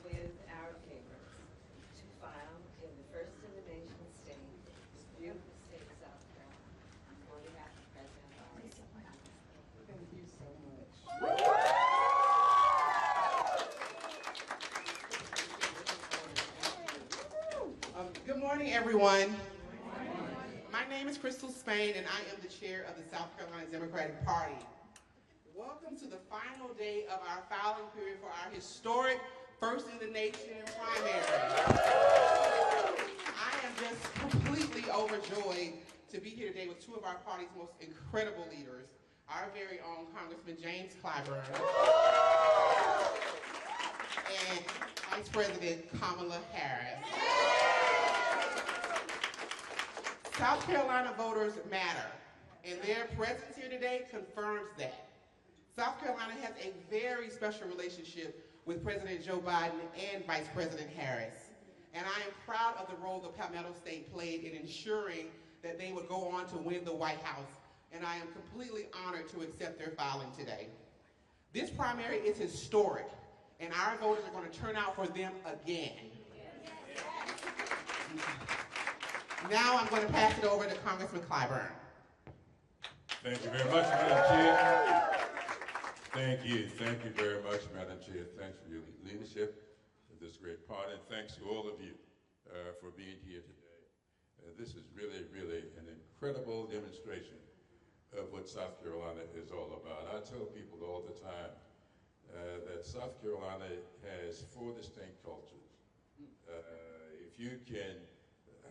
with our papers to file in the first in the nation state, this beautiful state of South Carolina, on behalf of President Harris. Thank you so much. Good morning, everyone. My name is Crystal Spain, and I am the chair of the South Carolina Democratic Party. Welcome to the final day of our filing period for our historic first in the nation primary. I am just completely overjoyed to be here today with two of our party's most incredible leaders, our very own Congressman James Clyburn and Vice President Kamala Harris. South Carolina voters matter, and their presence here today confirms that. South Carolina has a very special relationship with President Joe Biden and Vice President Harris. And I am proud of the role the Palmetto State played in ensuring that they would go on to win the White House. And I am completely honored to accept their filing today. This primary is historic, and our voters are going to turn out for them again. Now I'm going to pass it over to Congressman Clyburn. Thank you very much, Madam Chair. Thank you very much, Madam Chair. Thanks for your leadership of this great party, and thanks to all of you for being here today. This is really, really an incredible demonstration of what South Carolina is all about. I tell people all the time that South Carolina has 4 distinct cultures. If you can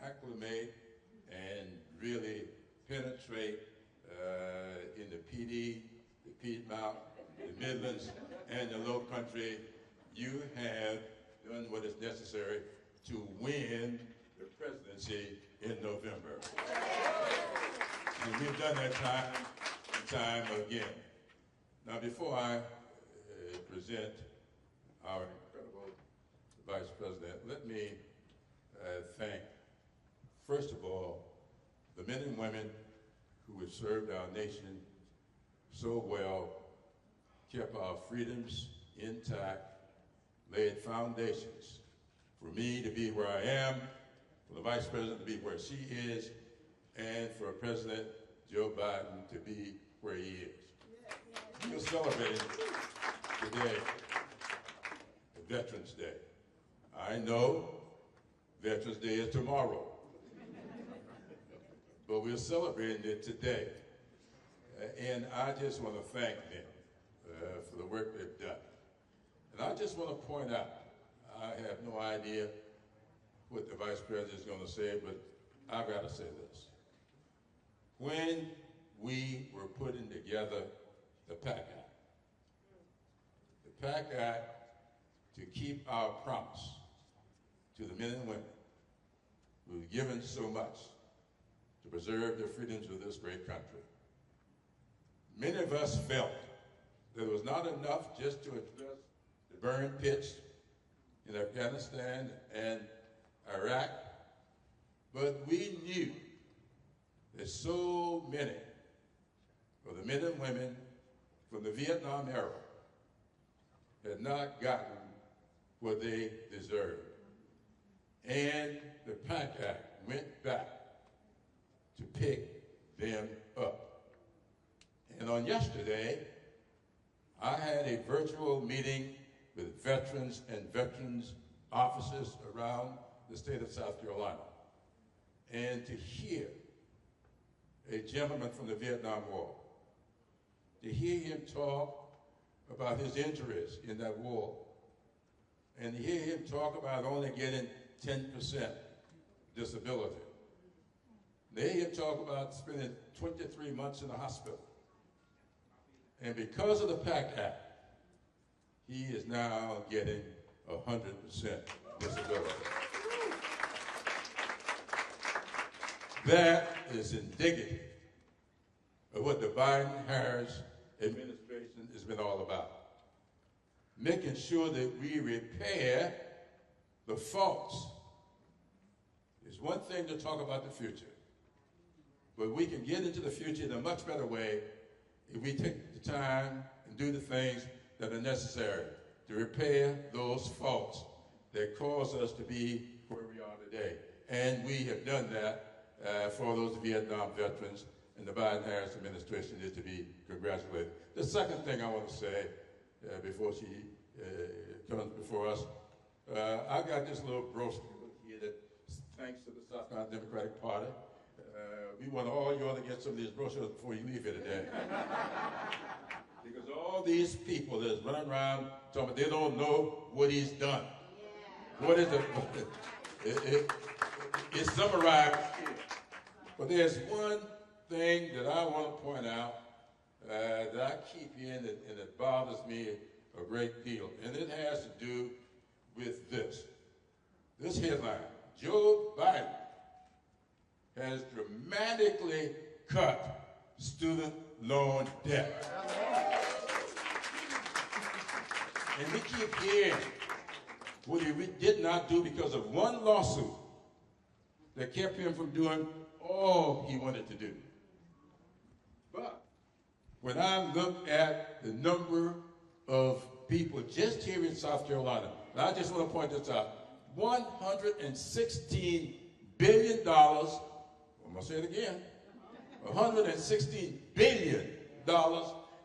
acclimate and really penetrate in the PD, the Piedmont, the Midlands, and the Low Country, you have done what is necessary to win the presidency in November. And we've done that time and time again. Now, before I present our incredible Vice President, let me thank, first of all, the men and women who have served our nation so well, kept our freedoms intact, laid foundations for me to be where I am, for the Vice President to be where she is, and for President Joe Biden to be where he is. We're celebrating today, the Veterans Day. I know Veterans Day is tomorrow, but we're celebrating it today. And I just want to thank them for the work they've done. And I just want to point out, I have no idea what the Vice President is going to say, but I've got to say this. When we were putting together the PAC Act to keep our promise to the men and women who have given so much to preserve the freedoms of this great country, many of us felt that it was not enough just to address the burn pits in Afghanistan and Iraq, but we knew that so many of the men and women from the Vietnam era had not gotten what they deserved. And the PAC Act went back to pick them up. And on yesterday, I had a virtual meeting with veterans and veterans officers around the state of South Carolina. And to hear a gentleman from the Vietnam War, to hear him talk about his injuries in that war, and to hear him talk about only getting 10% disability. To hear him talk about spending 23 months in the hospital. And because of the PAC Act, he is now getting 100% disability. That is indicative of what the Biden-Harris administration has been all about. Making sure that we repair the faults. It's one thing to talk about the future, but we can get into the future in a much better way if we take the time and do the things that are necessary to repair those faults that caused us to be where we are today. And we have done that for those Vietnam veterans, and the Biden-Harris administration is to be congratulated. The second thing I want to say before she comes before us, I got this little brochure here that, thanks to the South Carolina Democratic Party, we want all y'all to get some of these brochures before you leave here today. Because all these people that's running around talking about they don't know what he's done. Yeah. What is it? It's summarized here. But there's one thing that I want to point out that I keep hearing and it bothers me a great deal. And it has to do with this. This headline, Joe Biden has dramatically cut student loan debt. And we keep hearing what he did not do because of one lawsuit that kept him from doing all he wanted to do. But when I look at the number of people just here in South Carolina, and I just want to point this out, $116 billion, I'm going to say it again, $116 billion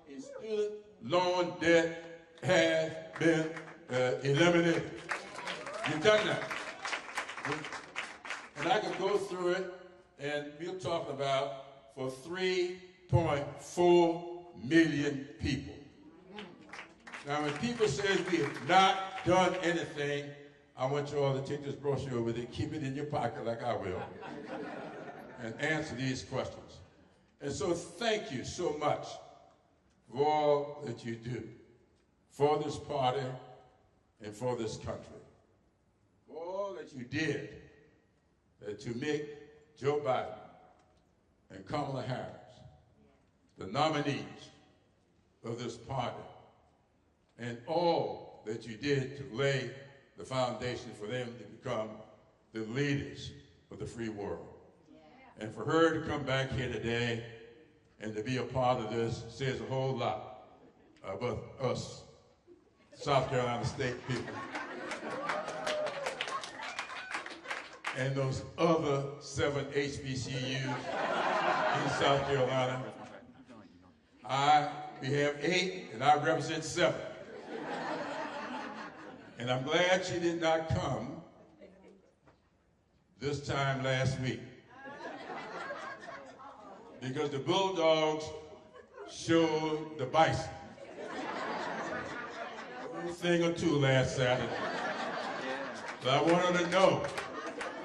in student loan debt has been eliminated. You've done that. And I could go through it, and we're talking about for 3.4 million people. Now, when people say we have not done anything, I want you all to take this brochure with it, keep it in your pocket like I will, and answer these questions. And so thank you so much for all that you do for this party and for this country. For all that you did to make Joe Biden and Kamala Harris the nominees of this party, and all that you did to lay the foundation for them to become the leaders of the free world. Yeah. And for her to come back here today and to be a part of this says a whole lot about us, South Carolina State people. And those other 7 HBCUs in South Carolina. We have 8, and I represent 7. And I'm glad she did not come this time last week. Because the Bulldogs showed the Bison a thing or two last Saturday. But I want her to know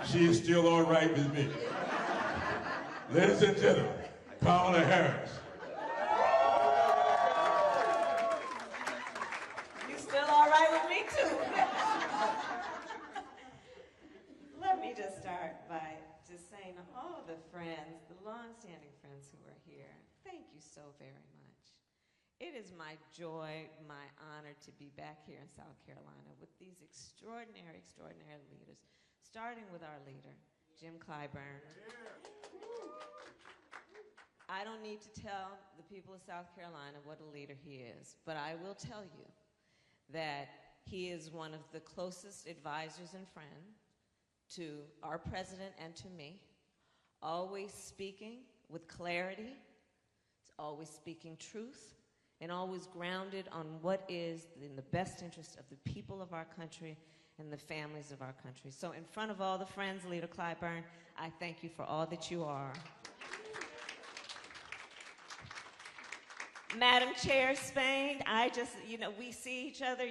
she is still all right with me. Ladies and gentlemen, Kamala Harris. You still all right with me too. Let me just start by just saying to all the friends, the long-standing friends who are here, thank you so very much. It is my joy, my honor to be back here in South Carolina with these extraordinary, extraordinary leaders, starting with our leader, Jim Clyburn. I don't need to tell the people of South Carolina what a leader he is, but I will tell you that he is one of the closest advisors and friends to our president and to me, always speaking with clarity, always speaking truth, and always grounded on what is in the best interest of the people of our country and the families of our country. So in front of all the friends, Leader Clyburn, I thank you for all that you are. Madam Chair Spain, we see each other.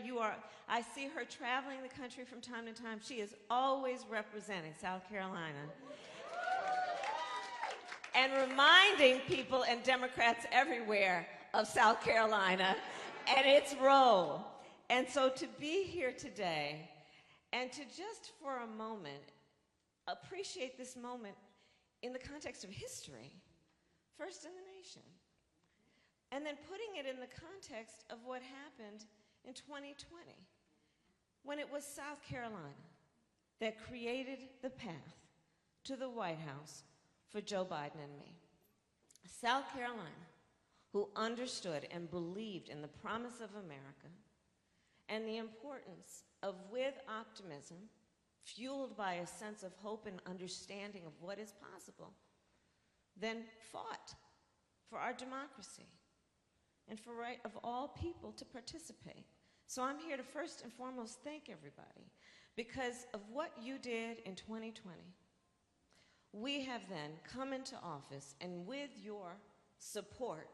I see her traveling the country from time to time. She is always representing South Carolina and reminding people and Democrats everywhere of South Carolina and its role. And so to be here today and to just for a moment appreciate this moment in the context of history, first in the nation, and then putting it in the context of what happened in 2020, when it was South Carolina that created the path to the White House for Joe Biden and me. South Carolina, who understood and believed in the promise of America and the importance of, with optimism, fueled by a sense of hope and understanding of what is possible, then fought for our democracy and for right of all people to participate. So I'm here to first and foremost thank everybody because of what you did in 2020. We have then come into office and with your support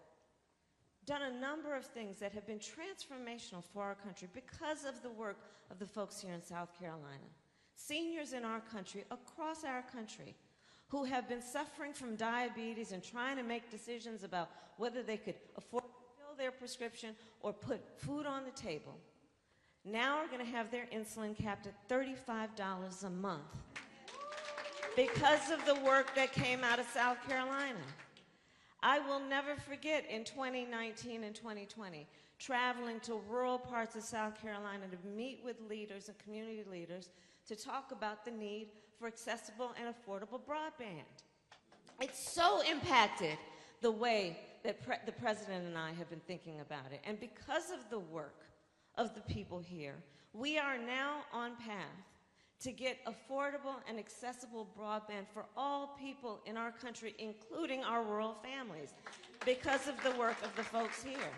done a number of things that have been transformational for our country because of the work of the folks here in South Carolina. Seniors in our country, across our country, who have been suffering from diabetes and trying to make decisions about whether they could afford to fill their prescription or put food on the table, now are going to have their insulin capped at $35 a month because of the work that came out of South Carolina. I will never forget in 2019 and 2020, traveling to rural parts of South Carolina to meet with leaders and community leaders to talk about the need for accessible and affordable broadband. It's so impacted the way that the President and I have been thinking about it. And because of the work of the people here, we are now on path to get affordable and accessible broadband for all people in our country, including our rural families, because of the work of the folks here.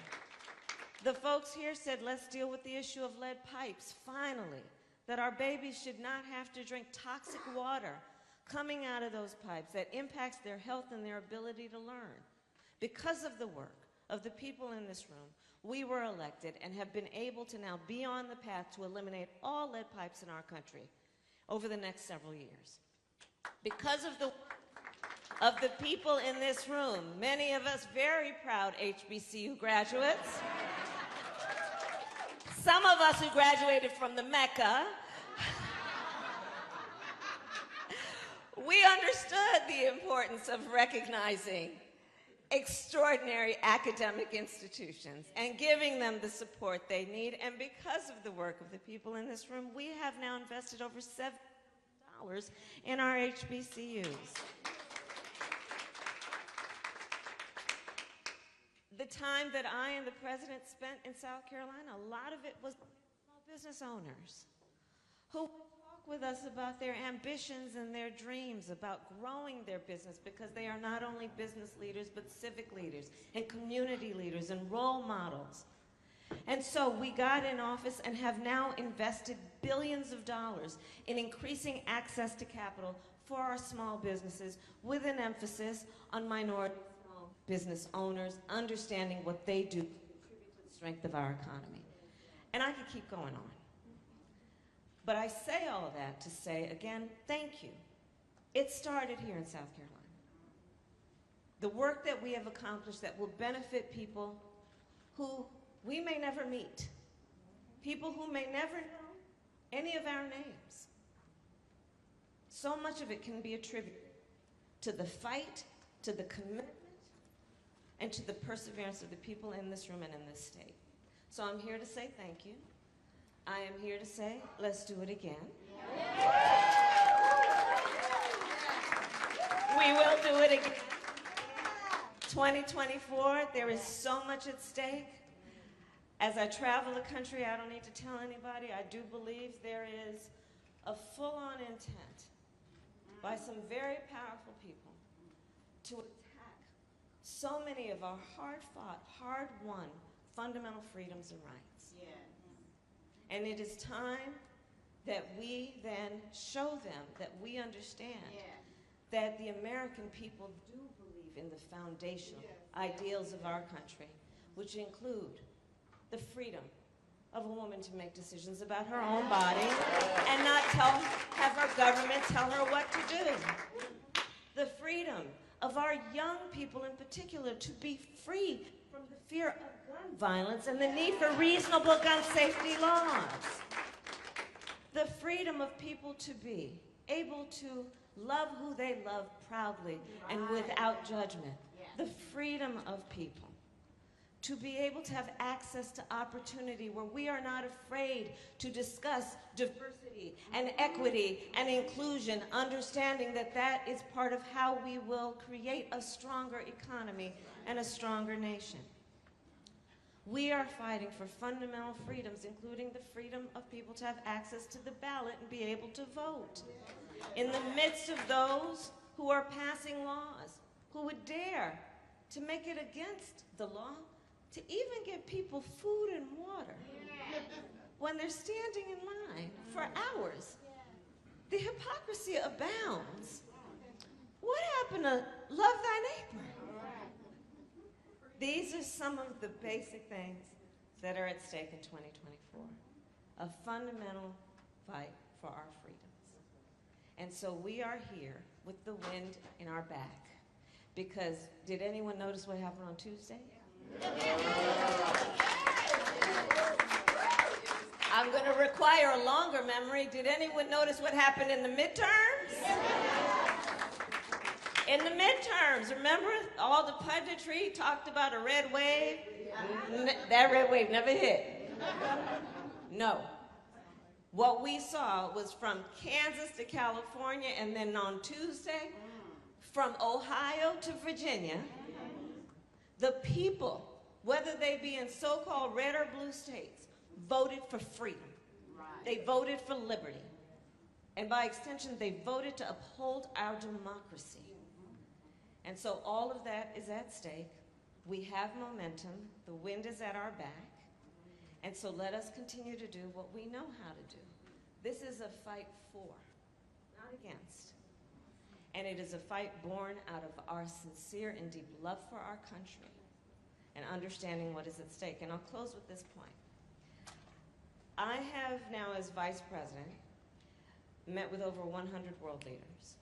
The folks here said, let's deal with the issue of lead pipes, finally, that our babies should not have to drink toxic water coming out of those pipes that impacts their health and their ability to learn. Because of the work of the people in this room, we were elected and have been able to now be on the path to eliminate all lead pipes in our country over the next several years. Because of the people in this room, many of us very proud HBCU graduates, some of us who graduated from the Mecca, we understood the importance of recognizing extraordinary academic institutions and giving them the support they need. And because of the work of the people in this room, we have now invested over $7 billion in our HBCUs. The time that I and the President spent in South Carolina, a lot of it was small business owners who would talk with us about their ambitions and their dreams about growing their business because they are not only business leaders but civic leaders and community leaders and role models. And so we got in office and have now invested billions of dollars in increasing access to capital for our small businesses with an emphasis on minority small business owners, understanding what they do to contribute to the strength of our economy. And I could keep going on. But I say all that to say, again, thank you. It started here in South Carolina. The work that we have accomplished that will benefit people who we may never meet, people who may never know any of our names. So much of it can be attributed to the fight, to the commitment, and to the perseverance of the people in this room and in this state. So I'm here to say thank you. I am here to say, let's do it again. We will do it again. 2024, there is so much at stake. As I travel the country, I don't need to tell anybody, I do believe there is a full-on intent by some very powerful people to attack so many of our hard-fought, hard-won fundamental freedoms and rights. Yeah. And it is time that we then show them that we understand that the American people do believe in the foundational ideals of our country, which include the freedom of a woman to make decisions about her own body and not have her government tell her what to do. The freedom of our young people in particular to be free from the fear of gun violence and the need for reasonable gun safety laws. The freedom of people to be able to love who they love proudly and without judgment. The freedom of people to be able to have access to opportunity where we are not afraid to discuss diversity and equity and inclusion, understanding that that is part of how we will create a stronger economy and a stronger nation. We are fighting for fundamental freedoms, including the freedom of people to have access to the ballot and be able to vote. In the midst of those who are passing laws, who would dare to make it against the law to even give people food and water when they're standing in line for hours. The hypocrisy abounds. What happened to love thy neighbor? These are some of the basic things that are at stake in 2024, a fundamental fight for our freedoms. And so we are here with the wind in our back because did anyone notice what happened on Tuesday? I'm going to require a longer memory. Did anyone notice what happened in the midterms? In the midterms, remember all the punditry talked about a red wave? That red wave never hit. No. What we saw was from Kansas to California, and then on Tuesday, from Ohio to Virginia, the people, whether they be in so-called red or blue states, voted for freedom. They voted for liberty. And by extension, they voted to uphold our democracy. And so all of that is at stake. We have momentum. The wind is at our back. And so let us continue to do what we know how to do. This is a fight for, not against. And it is a fight born out of our sincere and deep love for our country and understanding what is at stake. And I'll close with this point. I have now, as Vice President, met with over 100 world leaders,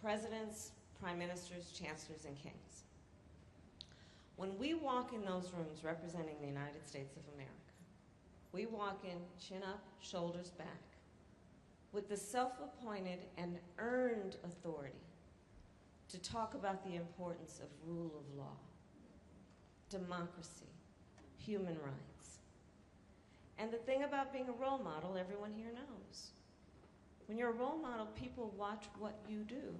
presidents, prime ministers, chancellors, and kings. When we walk in those rooms representing the United States of America, we walk in chin up, shoulders back, with the self-appointed and earned authority to talk about the importance of rule of law, democracy, human rights. And the thing about being a role model, everyone here knows. When you're a role model, people watch what you do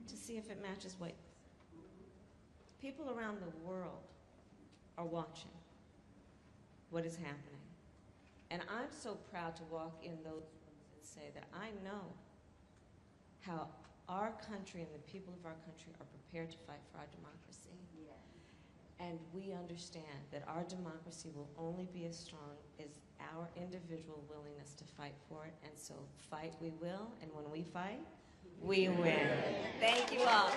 to see if it matches what people around the world are watching what is happening. And I'm so proud to walk in those rooms and say that I know how our country and the people of our country are prepared to fight for our democracy. And we understand that our democracy will only be as strong as our individual willingness to fight for it. And so fight we will, and when we fight, we win. Thank you all.